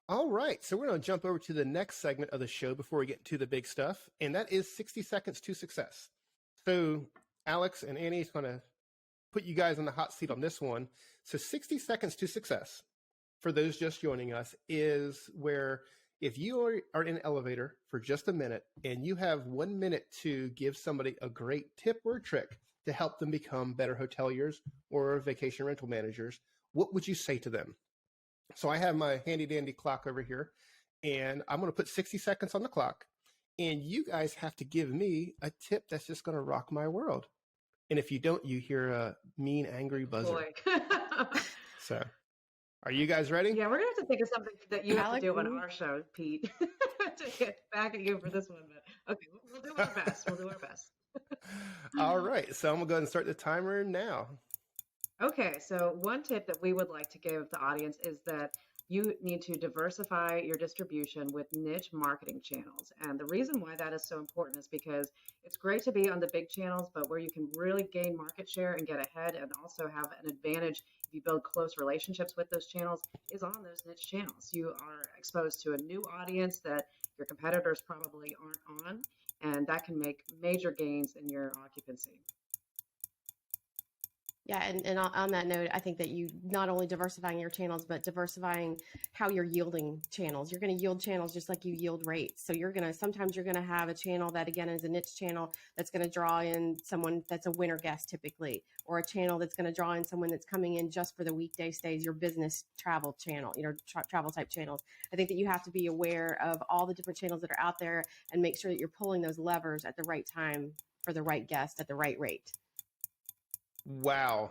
All right, so we're going to jump over to the next segment of the show before we get to the big stuff, and that is 60 seconds to success. So Alex and Annie is going to put you guys on the hot seat on this one. So 60 seconds to success, for those just joining us, is where if you are in an elevator for just a minute and you have 1 minute to give somebody a great tip or trick to help them become better hoteliers or vacation rental managers, what would you say to them? So I have my handy dandy clock over here, and I'm going to put 60 seconds on the clock, and you guys have to give me a tip that's just going to rock my world. And if you don't, you hear a mean, angry buzzer. So are you guys ready? Yeah, we're going to have to think of something that you have to do on our show, Pete, to get back at you for this one. But okay, we'll do our best. We'll do our best. All right. So I'm going to go ahead and start the timer now. Okay, so one tip that we would like to give the audience is that you need to diversify your distribution with niche marketing channels. And the reason why that is so important is because it's great to be on the big channels, but where you can really gain market share and get ahead and also have an advantage if you build close relationships with those channels is on those niche channels. You are exposed to a new audience that your competitors probably aren't on, and that can make major gains in your occupancy. Yeah, and on that note, I think that you not only diversifying your channels, but diversifying how you're yielding channels. You're going to yield channels just like you yield rates. So sometimes you're going to have a channel that, again, is a niche channel that's going to draw in someone that's a winter guest typically, or a channel that's going to draw in someone that's coming in just for the weekday stays, your business travel channel, travel type channels. I think that you have to be aware of all the different channels that are out there and make sure that you're pulling those levers at the right time for the right guest at the right rate. Wow.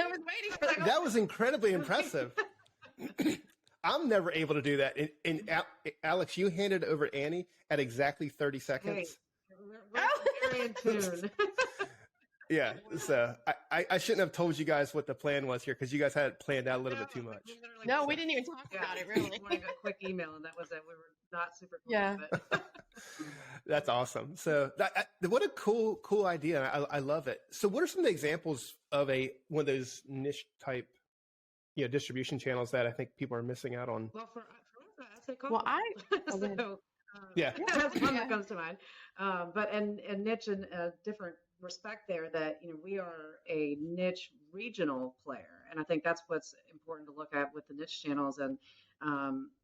I was waiting for that. That was incredibly impressive. I'm never able to do that. And Alex, you handed over Annie at exactly 30 seconds. Hey, we're very in tune. Yeah, so I shouldn't have told you guys what the plan was here because you guys had it planned out a little bit too much. We didn't even talk about it, really. We wanted a quick email, and that was it. We were not super cool. Yeah. That's awesome. So what a cool idea. I love it. So what are some of the examples of one of those niche type distribution channels that I think people are missing out on? Well, for us, I say couple. Yeah, that's one that comes to mind. But and niche in a different respect there that we are a niche regional player, and I think that's what's important to look at with the niche channels. And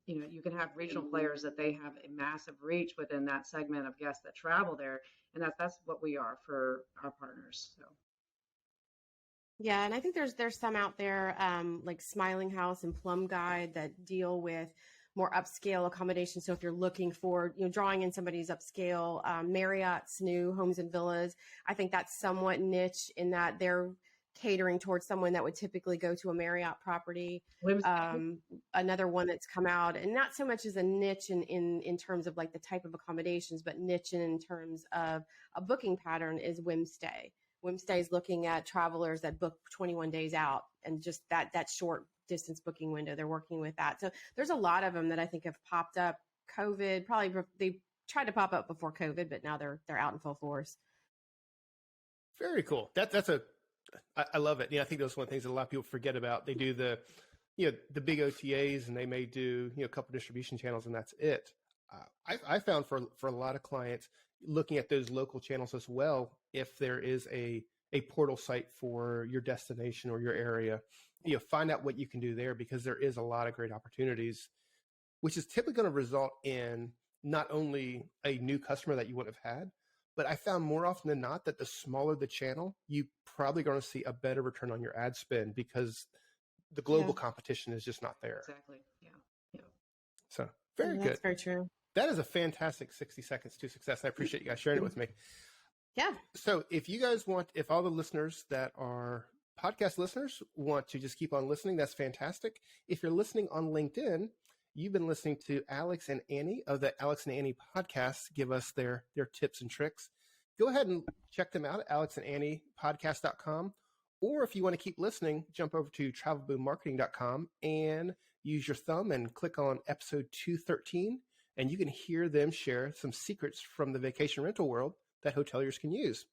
you can have regional players that they have a massive reach within that segment of guests that travel there, and that's what we are for our partners. So. Yeah, and I think there's some out there like Smiling House and Plum Guide that deal with more upscale accommodation. So if you're looking for, drawing in somebody's upscale, Marriott's new Homes and Villas, I think that's somewhat niche in that they're catering towards someone that would typically go to a Marriott property. Another one that's come out, and not so much as a niche in terms of like the type of accommodations, but niche in terms of a booking pattern is Whimstay. Whimstay is looking at travelers that book 21 days out and just that short distance booking window. They're working with that. So there's a lot of them that I think have popped up. COVID, probably they tried to pop up before COVID, but now they're out in full force. Very cool. I love it. I think that's one of the things that a lot of people forget about. They do the big OTAs, and they may do a couple distribution channels, and that's it. I found for a lot of clients looking at those local channels as well, if there is a portal site for your destination or your area, find out what you can do there, because there is a lot of great opportunities, which is typically going to result in not only a new customer that you would have had, but I found more often than not that the smaller the channel, you probably going to see a better return on your ad spend because the global competition is just not there. Exactly. Yeah. So very good. That's very true. That is a fantastic 60 seconds to success. I appreciate you guys sharing it with me. Yeah. So if all the listeners that are podcast listeners want to just keep on listening, that's fantastic. If you're listening on LinkedIn, you've been listening to Alex and Annie of the Alex and Annie podcast give us their tips and tricks. Go ahead and check them out at alexandanniepodcast.com. Or if you want to keep listening, jump over to travelboommarketing.com and use your thumb and click on episode 213, and you can hear them share some secrets from the vacation rental world that hoteliers can use.